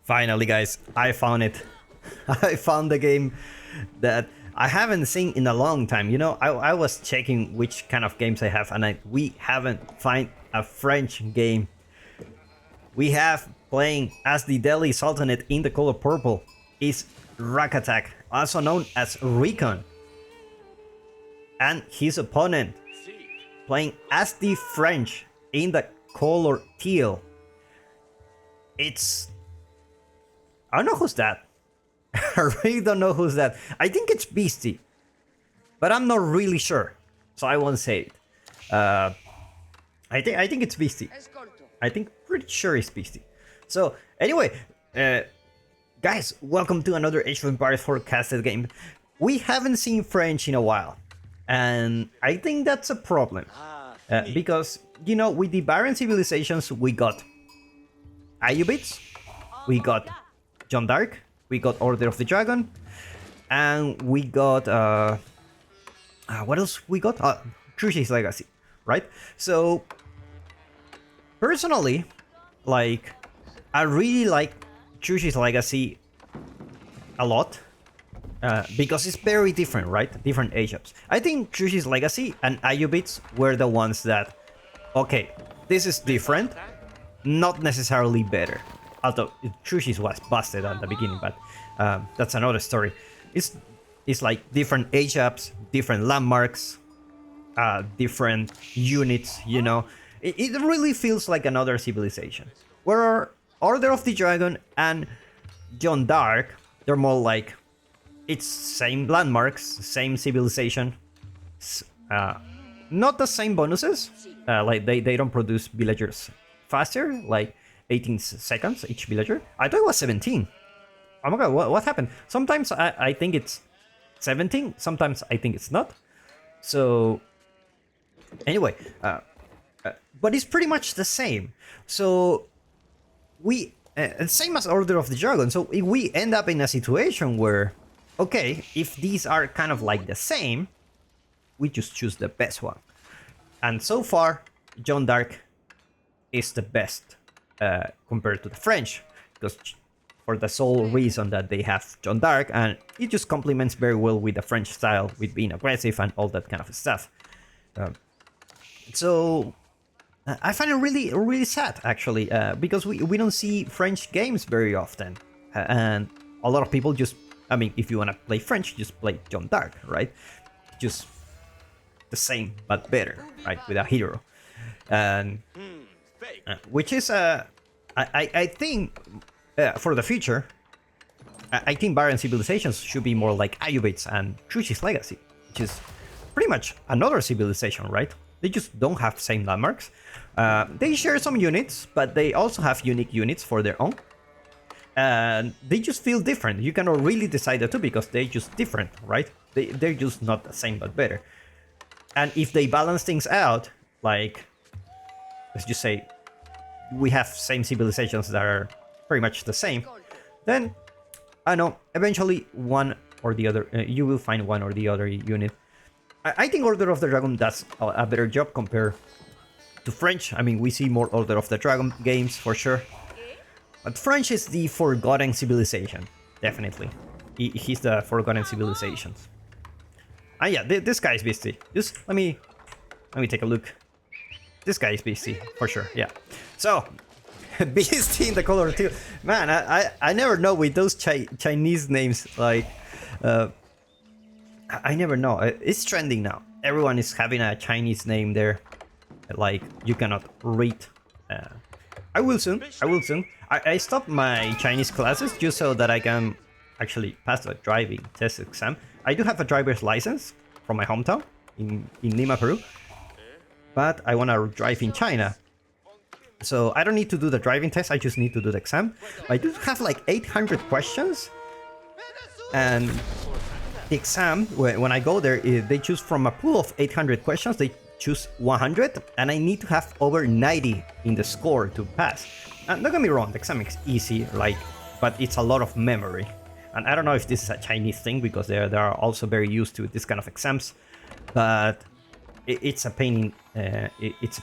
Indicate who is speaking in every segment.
Speaker 1: Finally, guys, I found it. I found the game that I haven't seen in a long time. You know, I was checking which kind of games I have, and we haven't find a French game. We have playing as the Delhi Sultanate in the color purple is RecoN, also known as RecoN. And his opponent playing as the French in the color teal. I don't know who's that. I really don't know who's that. I think it's Beastie, but I'm not really sure, so I won't say it. I think it's Beastie. Pretty sure it's Beastie. So anyway, guys, welcome to another Age of Empires forecasted game. We haven't seen French in a while, and I think that's a problem because you know, with the Barren civilizations, we got Ayyubids, we got John Dark, we got Order of the Dragon, and we got what else we got? Cruci's Legacy, right? So personally, like, I really like Cruci's Legacy a lot because it's very different, right? Different age-ups. I think Cruci's Legacy and Ayyubids were the ones that, okay, this is different, not necessarily better. Although Crucis was busted at the beginning, but that's another story. It's like different age-ups, different landmarks, different units, you know. It really feels like another civilization. Where Order of the Dragon and John Dark, they're more like, it's same landmarks, same civilization, not the same bonuses. Like they don't produce villagers faster, like 18 seconds each villager. I thought it was 17. Oh my god, what happened? Sometimes I think it's 17, sometimes I think it's not. So anyway, but it's pretty much the same. So we same as Order of the Dragon. So if we end up in a situation where, okay, if these are kind of like the same, we just choose the best one. And so far, John Dark is the best compared to the French, because for the sole reason that they have John Dark, and it just complements very well with the French style, with being aggressive and all that kind of stuff. So I find it really sad, actually, because we don't see French games very often, and a lot of people just, I mean, if you want to play French, just play John Dark, right? Just the same but better, right, with a hero. And which is I think for the future, I think Barren civilizations should be more like Ayyubids and Cruci's Legacy, which is pretty much another civilization, right? They just don't have same landmarks. They share some units, but they also have unique units for their own. And they just feel different. You cannot really decide the two because they're just different, right? They're just not the same but better. And if they balance things out, like, let's just say we have same civilizations that are pretty much the same, then I know eventually one or the other, you will find one or the other unit. I think Order of the Dragon does a better job compared to French. I mean, we see more Order of the Dragon games for sure, but French is the forgotten civilization, definitely. He's the forgotten civilizations. Ah yeah, this guy is Beastie. Just let me take a look. This guy is Beastie for sure. Yeah. So Beastie in the color teal. Man, I never know with those Chinese names. Like, I never know. It's trending now. Everyone is having a Chinese name there. Like, you cannot read. I will soon. I stopped my Chinese classes just so that I can actually pass the driving test exam. I do have a driver's license from my hometown in Lima, Peru, but I want to drive in China. So I don't need to do the driving test, I just need to do the exam. I do have like 800 questions, and the exam, when I go there, they choose from a pool of 800 questions, they choose 100, and I need to have over 90 in the score to pass. And don't get me wrong, the exam is easy, like, but it's a lot of memory. And I don't know if this is a Chinese thing, because they are also very used to this kind of exams, but it's a pain. It's a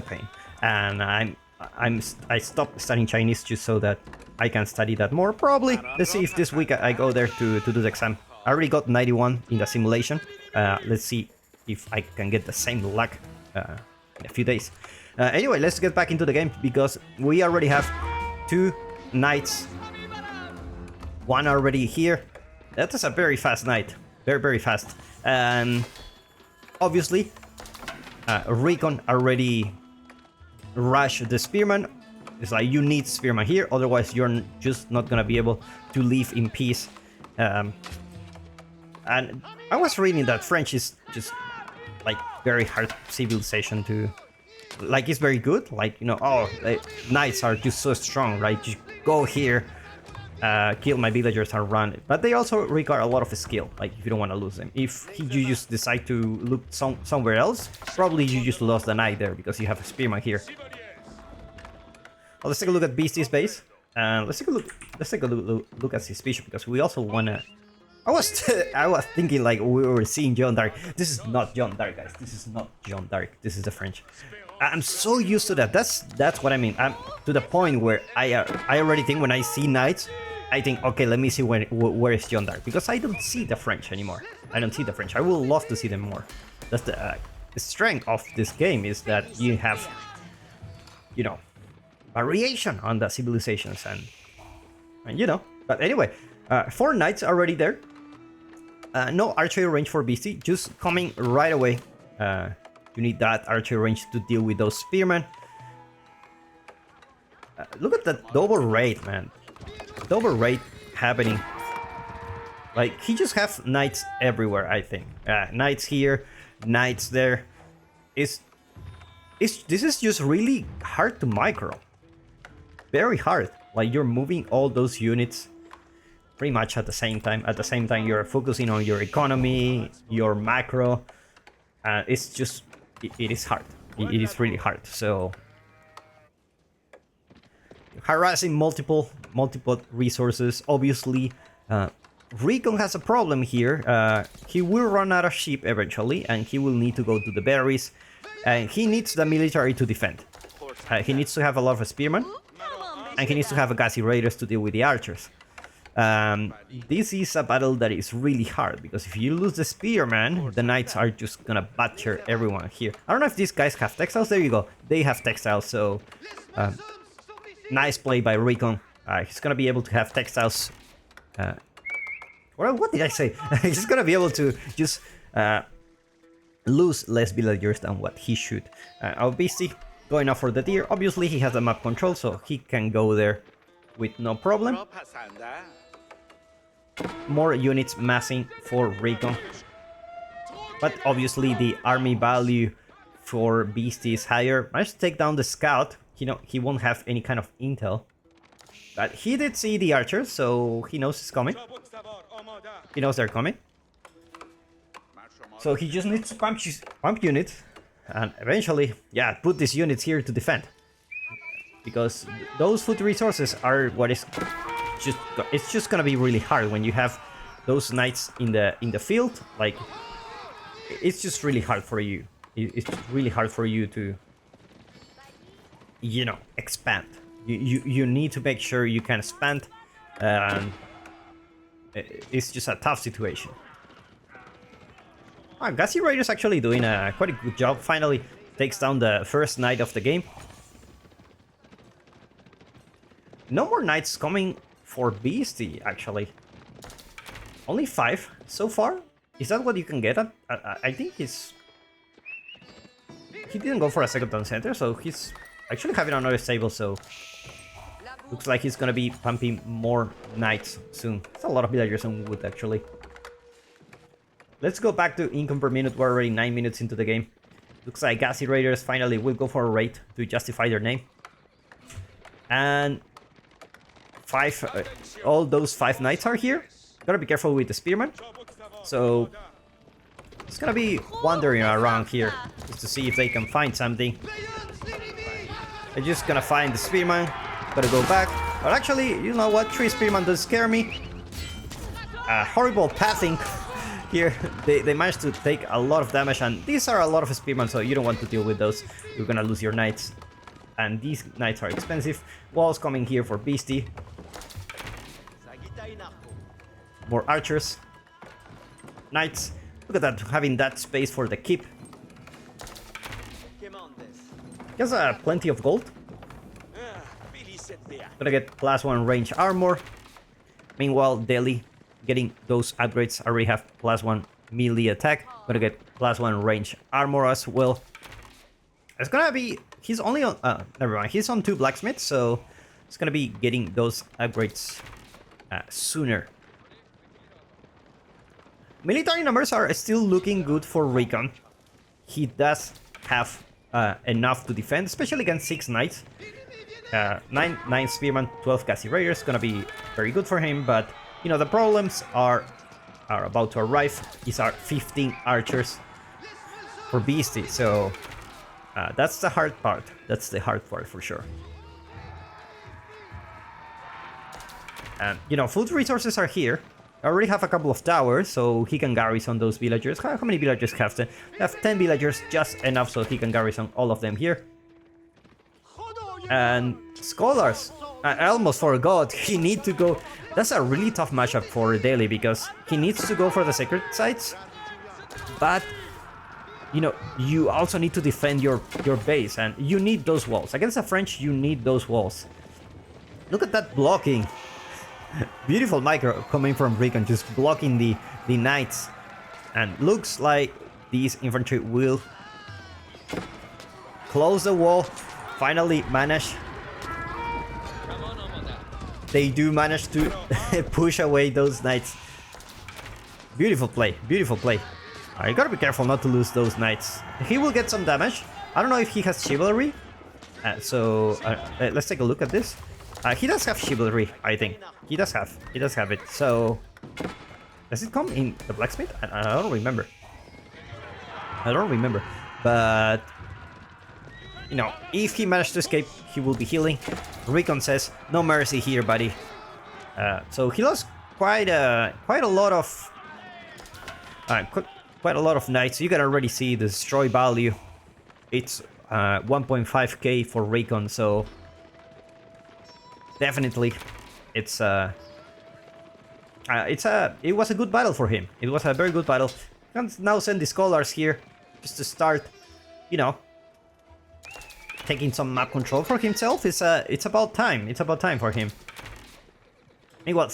Speaker 1: pain. And I stopped studying Chinese just so that I can study that more. Probably. Let's see if this week I go there to do the exam. I already got 91 in the simulation. Let's see if I can get the same luck in a few days. Anyway, let's get back into the game because we already have 2 knights. One already here. That is a very fast knight. Very, very fast. And obviously, RecoN already rushed the spearman. It's like you need spearman here, otherwise you're just not gonna be able to live in peace. And I was reading that French is just like very hard civilization to, like it's very good, like, you know, oh, knights are just so strong, right? Just go here, kill my villagers and run. But they also require a lot of skill, like if you don't want to lose them. If you just decide to look somewhere else, probably you just lost the knight there because you have a spearman here. Well, let's take a look at Beastie's base. Let's take a look at his bishop because we also wanna. I was thinking like we were seeing John Dark. This is not John Dark, guys. This is not John Dark. This is the French. I'm so used to that. That's what I mean. I'm to the point where I already think when I see knights, I think, okay, let me see where is John Dark, because I don't see the French anymore. I don't see the French. I would love to see them more. That's the strength of this game, is that you have, you know, variation on the civilizations and you know. But anyway, 4 knights already there. No archery range for Beastie, just coming right away. You need that archery range to deal with those spearmen. Look at that double raid, man. Double raid happening. Like, he just have knights everywhere, I think. Knights here, knights there. This is just really hard to micro. Very hard. Like, you're moving all those units pretty much at the same time. At the same time, you're focusing on your economy, your macro. It's just, it is hard. It is really hard. So, harassing multiple resources. Obviously, RecoN has a problem here. He will run out of sheep eventually, and he will need to go to the berries. And he needs the military to defend. He needs to have a lot of spearmen, and he needs to have a gassy raiders to deal with the archers. This is a battle that is really hard, because if you lose the spearman, the knights are just gonna butcher everyone here. I don't know if these guys have textiles. There you go. They have textiles, so nice play by RecoN. He's gonna be able to have textiles. What did I say? He's gonna be able to just lose less villagers than what he should. Our Beastie going up for the deer. Obviously, he has the map control, so he can go there with no problem. More units massing for RecoN. But obviously, the army value for Beastie is higher. Managed to take down the scout. You know, he won't have any kind of intel. But he did see the archers, so he knows it's coming. He knows they're coming. So he just needs to pump units. And eventually, yeah, put these units here to defend. Because those food resources are what is just... It's just gonna be really hard when you have those knights in the field. Like, it's just really hard for you. It's really hard for you to, you know, expand. You need to make sure you can expand. It's just a tough situation. Gassy Raider's actually doing quite a good job. Finally takes down the first knight of the game. No more knights coming for Beastie, actually. Only 5 so far. Is that what you can get at? I think he's... He didn't go for a second town center, so he's actually having another stable, so... Looks like he's gonna be pumping more knights soon. It's a lot of villagers on wood, actually. Let's go back to income per minute. We're already 9 minutes into the game. Looks like Gassy Raiders finally will go for a raid to justify their name. And... all those 5 knights are here. Gotta be careful with the spearman. So... It's gonna be wandering around here just to see if they can find something. They're just gonna find the spearman. Gotta go back. But actually, you know what? 3 spearmen does scare me. Horrible pathing here. They managed to take a lot of damage, and these are a lot of spearmen, so you don't want to deal with those. You're gonna lose your knights. and these knights are expensive. Walls coming here for Beastie. More archers. Knights. Look at that, having that space for the keep. He has plenty of gold. Gonna get +1 range armor. Meanwhile, Delhi getting those upgrades. I already have +1 melee attack. Gonna get +1 range armor as well. It's gonna be... He's only on... never mind. He's on 2 blacksmiths, so it's gonna be getting those upgrades sooner. Military numbers are still looking good for RecoN. He does have enough to defend, especially against 6 knights. 9 spearmen, 12 gassy raiders, gonna be very good for him, but you know the problems are about to arrive. These are 15 archers for Beastie, so that's the hard part. That's the hard part for sure. And you know, food resources are here. I already have a couple of towers, so he can garrison those villagers. How many villagers have 10? I have 10 villagers, just enough so he can garrison all of them here. And scholars, I almost forgot, he needs to go... That's a really tough matchup for Delhi, because he needs to go for the sacred sites, but you know, you also need to defend your base, and you need those walls. Against the French, you need those walls. Look at that blocking. Beautiful micro coming from RecoN, just blocking the knights. And looks like these infantry will close the wall. Finally manage. They do manage to push away those knights. Beautiful play, beautiful play. You gotta be careful not to lose those knights. He will get some damage. I don't know if he has chivalry. Let's take a look at this. He does have chivalry, I think. He does have it. So, does it come in the blacksmith? I don't remember. But you know, if he managed to escape, he will be healing. RecoN says, "No mercy here, buddy." So he lost quite a lot of knights. You can already see the destroy value. It's 1.5k for RecoN. So definitely, it was a good battle for him. It was a very good battle. Can now send the scholars here just to start, you know, taking some map control for himself. It's about time. It's about time for him. Meanwhile,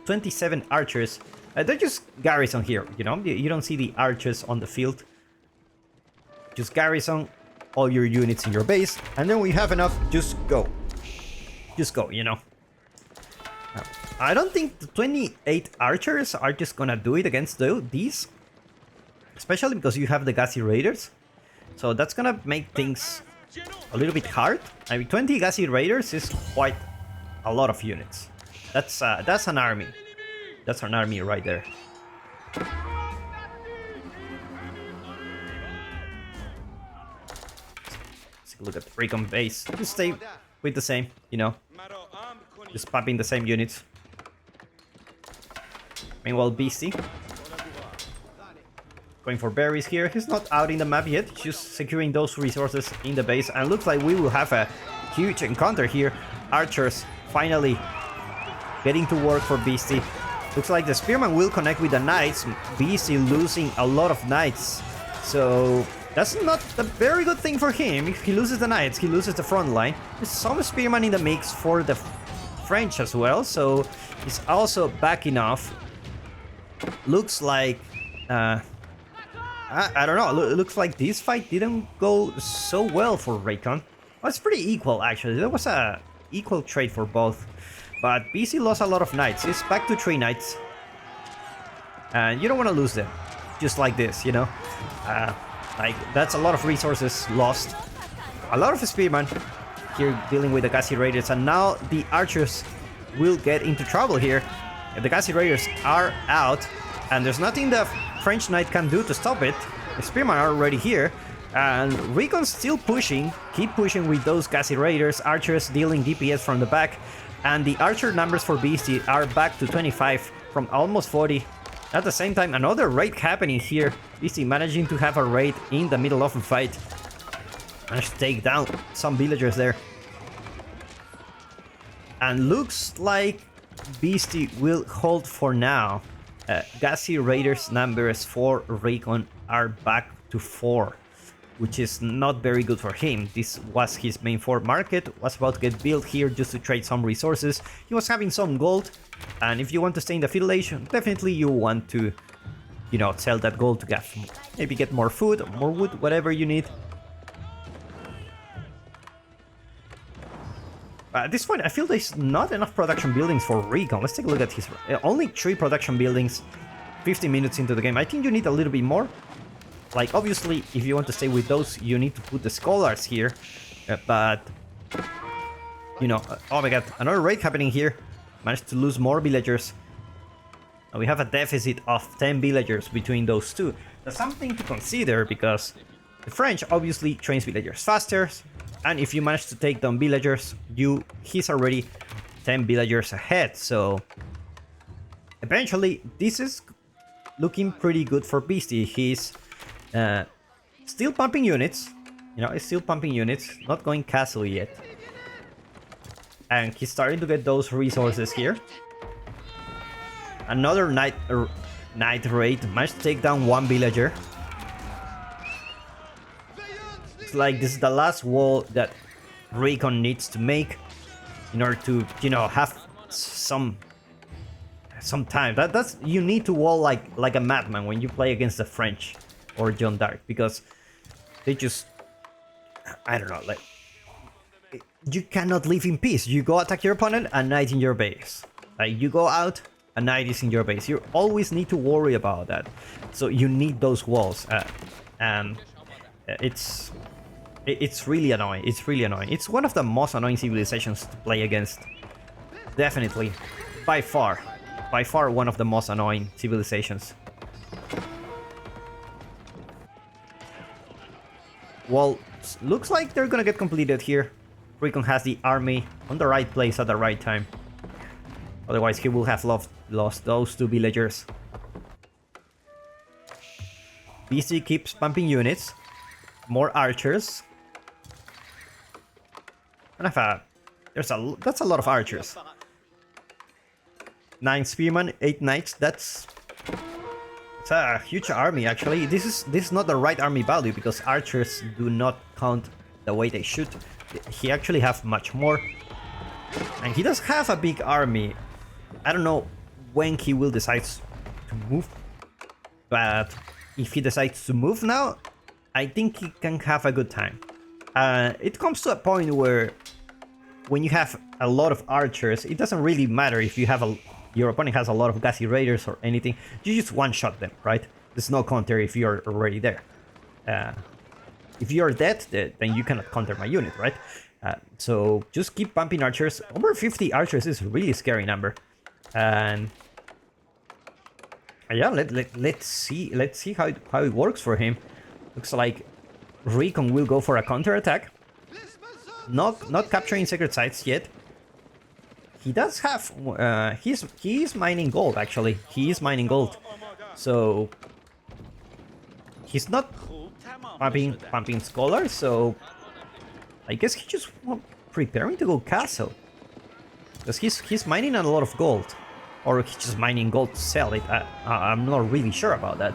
Speaker 1: 27 archers. They're just garrison here, you know. You don't see the archers on the field. Just garrison all your units in your base, and then when you have enough, just go. Just go, you know. I don't think the 28 archers are just gonna do it against these. Especially because you have the gassy raiders. So that's gonna make things a little bit hard. I mean, 20 gassy raiders is quite a lot of units. That's an army. That's an army right there. Let's take a look at the RecoN base. Just stay with the same, you know. Just popping the same units. Meanwhile, Beastie going for berries here. He's not out in the map yet, just securing those resources in the base. And looks like we will have a huge encounter here. Archers finally getting to work for Beastie. Looks like the spearman will connect with the knights. Beastie losing a lot of knights. So that's not a very good thing for him. If he loses the knights, he loses the front line. There's some spearman in the mix for the French as well, so he's also backing off. Looks like I don't know. It looks like this fight didn't go so well for RecoN. Well, it's pretty equal, actually. There was a equal trade for both. But BC lost a lot of knights. He's back to 3 knights. And you don't want to lose them. Just like this, you know. Like, that's a lot of resources lost. A lot of spearmen here dealing with the gassy raiders. And now the archers will get into trouble here. If the gassy raiders are out, and there's nothing the French knight can do to stop it. The spearmen are already here, and RecoN's still pushing, keep pushing with those gassy raiders. Archers dealing DPS from the back, and the archer numbers for Beastie are back to 25 from almost 40. At the same time, another raid happening here. Beastie managing to have a raid in the middle of a fight. Managed to take down some villagers there. And looks like Beastie will hold for now. Gassy Raiders numbers for RecoN are back to 4, which is not very good for him. This was his main fort market, was about to get built here just to trade some resources. He was having some gold, and if you want to stay in the Feudal Age, definitely you want to, you know, sell that gold to get, maybe get more food, more wood, whatever you need. At this point, I feel there's not enough production buildings for RecoN. Let's take a look at his... only 3 production buildings, 50 minutes into the game. I think you need a little bit more. Like, obviously, if you want to stay with those, you need to put the scholars here. But, you know... oh my god, another raid happening here. Managed to lose more villagers. And we have a deficit of 10 villagers between those two. That's something to consider, because the French obviously trains villagers faster. And if you manage to take down villagers, he's already 10 villagers ahead. So eventually, this is looking pretty good for Beastie. He's still pumping units. You know, he's still pumping units. Not going castle yet. And he's starting to get those resources here. Another night raid. Managed to take down 1 villager. Like this is the last wall that RecoN needs to make in order to, you know, have some time. That's you need to wall like a madman when you play against the French or Jeanne d'Arc, because they just, I don't know, like, you cannot live in peace. You go attack your opponent, a knight in your base. Like, you go out, a knight is in your base. You always need to worry about that. So you need those walls, and it's really annoying. It's really annoying. It's one of the most annoying civilizations to play against. Definitely. By far. By far one of the most annoying civilizations. Well, looks like they're gonna get completed here. RecoN has the army on the right place at the right time. Otherwise, he will have lost those 2 villagers. BC keeps pumping units. More archers. And that's a lot of archers. 9 spearmen, 8 knights. It's a huge army actually. This is not the right army value, because archers do not count the way they should. He actually have much more. And he does have a big army. I don't know when he will decide to move. But if he decides to move now, I think he can have a good time. It comes to a point where when you have a lot of archers, it doesn't really matter if you have your opponent has a lot of gassy raiders or anything. You just one-shot them, right? There's no counter if you're already there. If you're dead, then you cannot counter my unit, right? So just keep pumping archers. Over 50 archers is a really scary number. And yeah, let's see how it works for him. Looks like RecoN will go for a counter-attack. Not capturing sacred sites yet. He does have... he is mining gold, actually. He is mining gold. So... he's not pumping scholars, so... I guess he's just preparing to go castle. Because he's mining a lot of gold. Or he's just mining gold to sell it. I'm not really sure about that.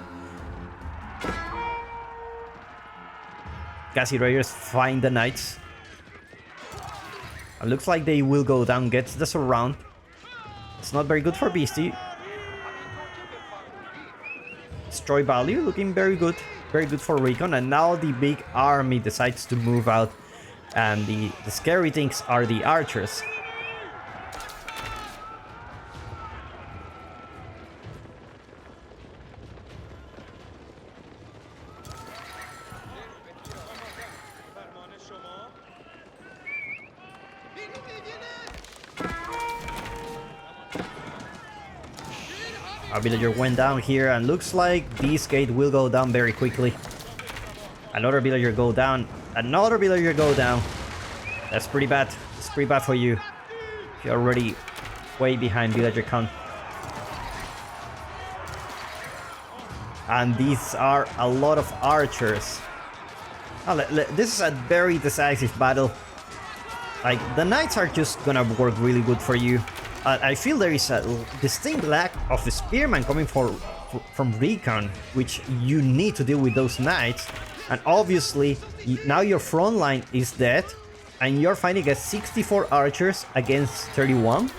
Speaker 1: Gassy Raiders find the knights. It looks like they will go down, gets the surround. It's not very good for Beastie. Destroy value, looking very good. Very good for RecoN. And now the big army decides to move out. And the scary things are the archers. Our villager went down here, and looks like this gate will go down very quickly. Another villager go down. Another villager go down. That's pretty bad. It's pretty bad for you. You're already way behind villager count. And these are a lot of archers. Oh, this is a very decisive battle. Like, the knights are just gonna work really good for you. I feel there is a distinct lack of spearman coming from RecoN, which you need to deal with those knights. And obviously, now your front line is dead, and you're fighting against 64 archers against 31.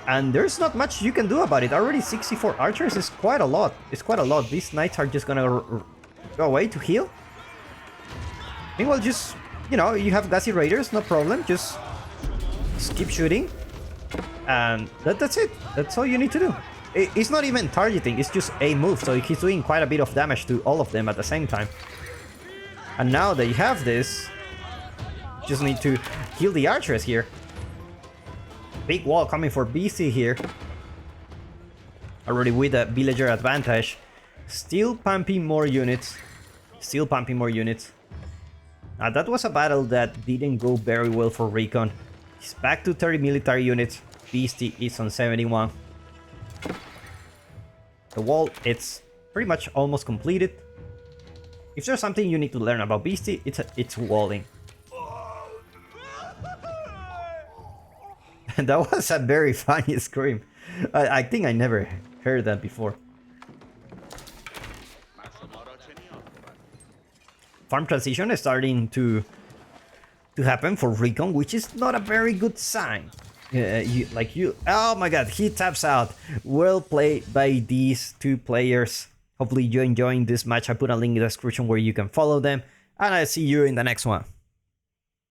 Speaker 1: And there's not much you can do about it. Already 64 archers is quite a lot. It's quite a lot. These knights are just gonna go away to heal. Meanwhile, just, you know, you have gassy raiders, no problem. Just keep shooting. And that's it. That's all you need to do. It's not even targeting, it's just a move. So he's doing quite a bit of damage to all of them at the same time. And now that you have this, just need to kill the archers here. Big wall coming for BC here. Already with a villager advantage. Still pumping more units. Still pumping more units. Now that was a battle that didn't go very well for RecoN. He's back to 30 military units. Beastie is on 71. The wall, it's pretty much almost completed. If there's something you need to learn about Beastie, it's walling. That was a very funny scream. I think I never heard that before. Farm transition is starting to happen for RecoN, which is not a very good sign. Oh my god, he taps out. Well played by these two players. Hopefully you're enjoying this match. I put a link in the description where you can follow them. And I'll see you in the next one.